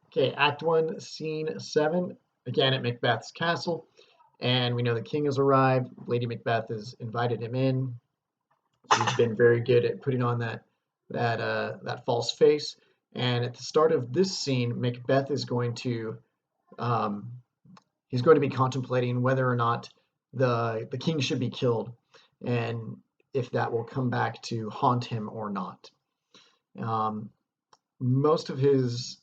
Okay, Act 1, Scene 7. Again at Macbeth's castle. And we know the king has arrived. Lady Macbeth has invited him in. She's been very good at putting on that false face. And at the start of this scene, Macbeth is going to um, he's going to be contemplating whether or not the king should be killed, and if that will come back to haunt him or not. Um, Most of his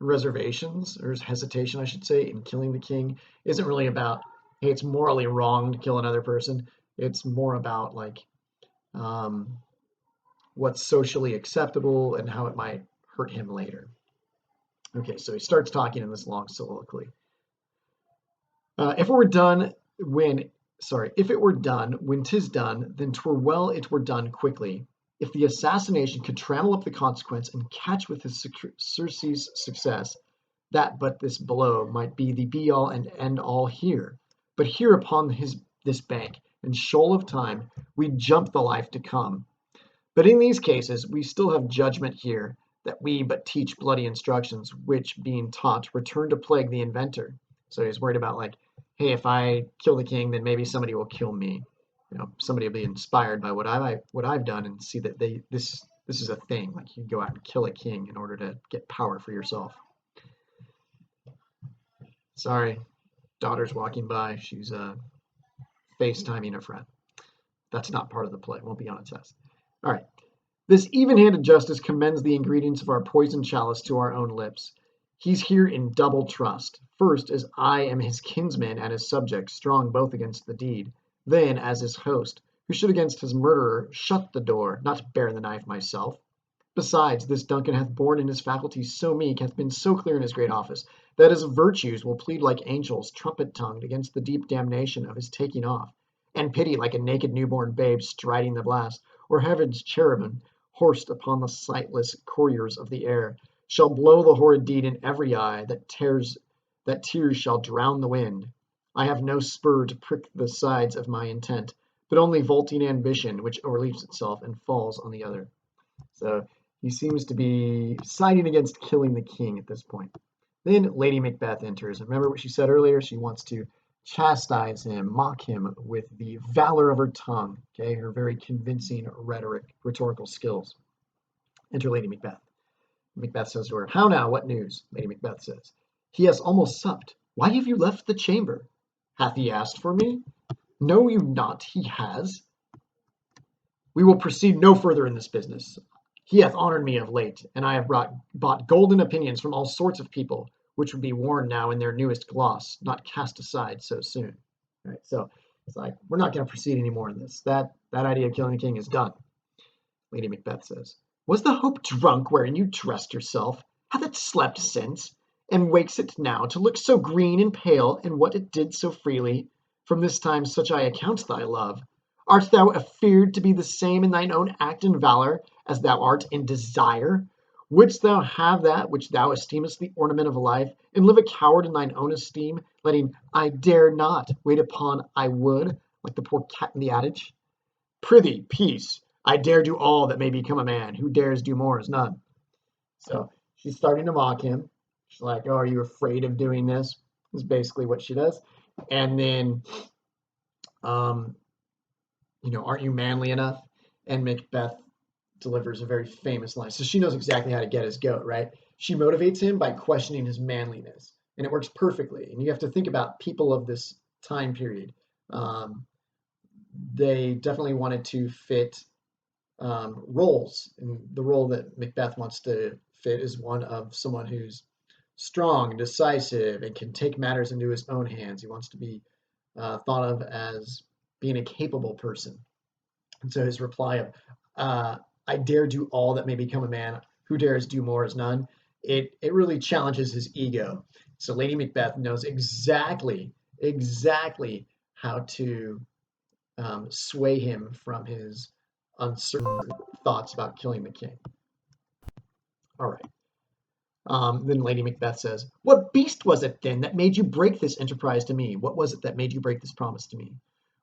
reservations, or his hesitation, I should say, in killing the king isn't really about, hey, it's morally wrong to kill another person. It's more about like um, what's socially acceptable and how it might hurt him later. Okay, so he starts talking in this long soliloquy. If it were done when, sorry, if it were done when 'tis done, then 'twere well it were done quickly. If the assassination could trammel up the consequence and catch with his Circe's success, that but this blow might be the be all and end all here. But here upon this bank and shoal of time, we jump the life to come. But in these cases, we still have judgment here, that we but teach bloody instructions, which, being taught, return to plague the inventor. So he's worried about like, hey, if I kill the king, then maybe somebody will kill me. Somebody will be inspired by what I've done and see that this is a thing. Like you go out and kill a king in order to get power for yourself. Sorry, daughter's walking by. She's FaceTiming a friend. That's not part of the play. Won't be on a test. All right. This even-handed justice commends the ingredients of our poison chalice to our own lips. He's here in double trust. First, as I am his kinsman and his subject, strong both against the deed. Then, as his host, who should against his murderer shut the door, not bear the knife myself. Besides, this Duncan hath borne in his faculties so meek, hath been so clear in his great office, that his virtues will plead like angels, trumpet-tongued, against the deep damnation of his taking off, and pity like a naked newborn babe striding the blast, or heaven's cherubim, horsed upon the sightless couriers of the air, shall blow the horrid deed in every eye, that tears shall drown the wind. I have no spur to prick the sides of my intent, but only vaulting ambition, which overleaps itself and falls on the other. So he seems to be siding against killing the king at this point. Then Lady Macbeth enters. Remember what she said earlier? She wants to chastise him, mock him with the valor of her tongue, okay, her very convincing rhetorical skills. Enter Lady Macbeth. Macbeth says to her, "How now, what news?" Lady Macbeth says, "He has almost supped. Why have you left the chamber? Hath he asked for me? Know you not he has? We will proceed no further in this business. He hath honored me of late, and I have bought golden opinions from all sorts of people, which would be worn now in their newest gloss, not cast aside so soon." All right, so it's like, we're not going to proceed anymore in this. That idea of killing the king is done. Lady Macbeth says, "Was the hope drunk wherein you dressed yourself? Hath it slept since? And wakes it now to look so green and pale, and what it did so freely? From this time such I account thy love. Art thou afeard to be the same in thine own act and valour as thou art in desire? Wouldst thou have that which thou esteemest the ornament of life, and live a coward in thine own esteem, letting I dare not wait upon I would, like the poor cat in the adage? Prithee, peace. I dare do all that may become a man. Who dares do more is none." So she's starting to mock him. She's like, "Oh, are you afraid of doing this?" Is basically what she does. And then, um, aren't you manly enough? And Macbeth delivers a very famous line. So she knows exactly how to get his goat, right? She motivates him by questioning his manliness, and it works perfectly. And you have to think about people of this time period. Um, they definitely wanted to fit roles, and the role that Macbeth wants to fit is one of someone who's strong, decisive, and can take matters into his own hands. He wants to be thought of as being a capable person. And so his reply of, "I dare do all that may become a man. Who dares do more is none." It really challenges his ego. So Lady Macbeth knows exactly how to sway him from his uncertain thoughts about killing the king. All right. Then Lady Macbeth says, "What beast was it then that made you break this enterprise to me? What was it that made you break this promise to me?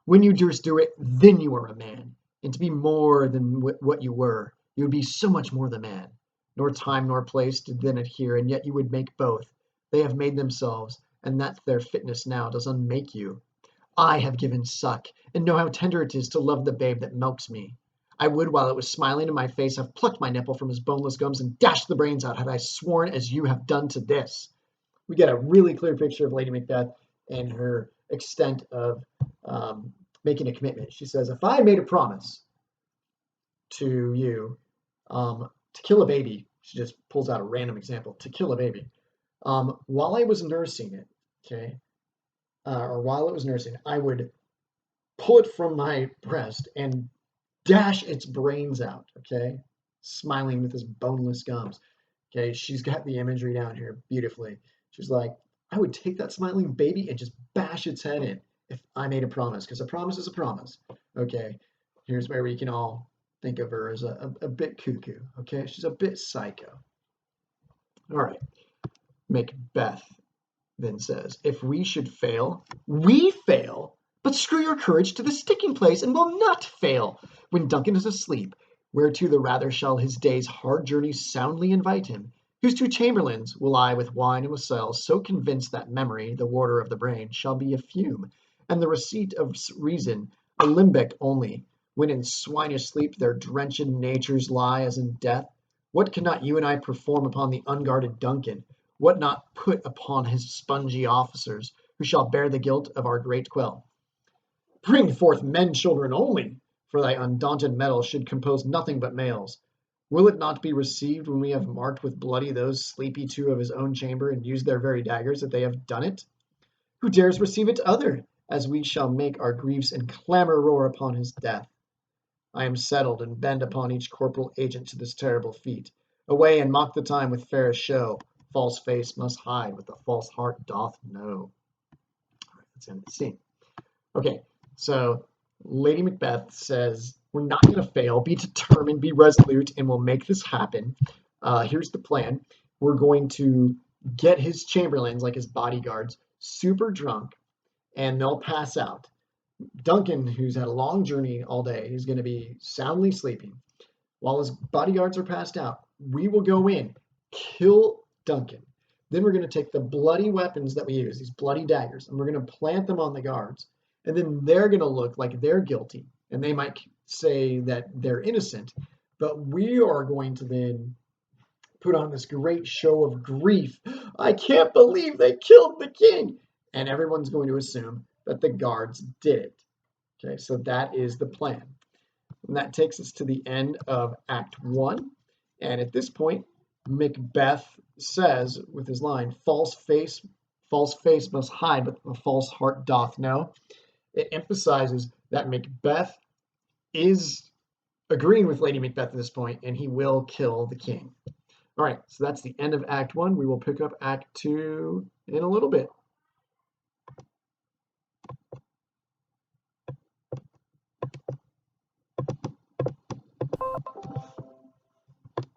When you durst do it, then you were a man. And to be more than what you were, you would be so much more the man. Nor time nor place did then adhere, and yet you would make both. They have made themselves, and that their fitness now does unmake you. I have given suck, and know how tender it is to love the babe that milks me. I would, while it was smiling in my face, have plucked my nipple from his boneless gums and dashed the brains out had I sworn as you have done to this. We get a really clear picture of Lady Macbeth and her extent of making a commitment. She says, if I made a promise to you to kill a baby, she just pulls out a random example, to kill a baby, while I was nursing it, okay, or while it was nursing, I would pull it from my breast and dash its brains out, okay, smiling with his boneless gums. Okay, she's got the imagery down here beautifully. She's like, I would take that smiling baby and just bash its head in if I made a promise, because a promise is a promise. Okay, here's where we can all think of her as a bit cuckoo. Okay, she's a bit psycho. All right, Macbeth then says, if we should fail, we fail. But screw your courage to the sticking place, and will not fail. When Duncan is asleep, whereto the rather shall his day's hard journey soundly invite him, whose two chamberlains will I with wine and wassail so convince that memory, the warder of the brain, shall be a fume, and the receipt of reason a limbeck only, when in swinish sleep their drenched natures lie as in death. What cannot you and I perform upon the unguarded Duncan? What not put upon his spongy officers, who shall bear the guilt of our great quell? Bring forth men children only, for thy undaunted metal should compose nothing but males. Will it not be received when we have marked with bloody those sleepy two of his own chamber, and used their very daggers that they have done it? Who dares receive it other, as we shall make our griefs and clamour roar upon his death? I am settled and bend upon each corporal agent to this terrible feat. Away and mock the time with fairest show. False face must hide what the false heart doth know. All right, that's the end of the scene. Okay, so Lady Macbeth says, we're not going to fail. Be determined, be resolute, and we'll make this happen. Here's the plan. We're going to get his chamberlains, like his bodyguards, super drunk, and they'll pass out. Duncan, who's had a long journey all day, is going to be soundly sleeping. While his bodyguards are passed out, we will go in, kill Duncan. Then we're going to take the bloody weapons that we use, these bloody daggers, and we're going to plant them on the guards. And then they're going to look like they're guilty. And they might say that they're innocent. But we are going to then put on this great show of grief. I can't believe they killed the king. And everyone's going to assume that the guards did it. Okay, so that is the plan. And that takes us to the end of Act 1. And at this point, Macbeth says with his line, false face must hide, but the false heart doth know. It emphasizes that Macbeth is agreeing with Lady Macbeth at this point, and he will kill the king. All right, so that's the end of Act 1. We will pick up Act 2 in a little bit.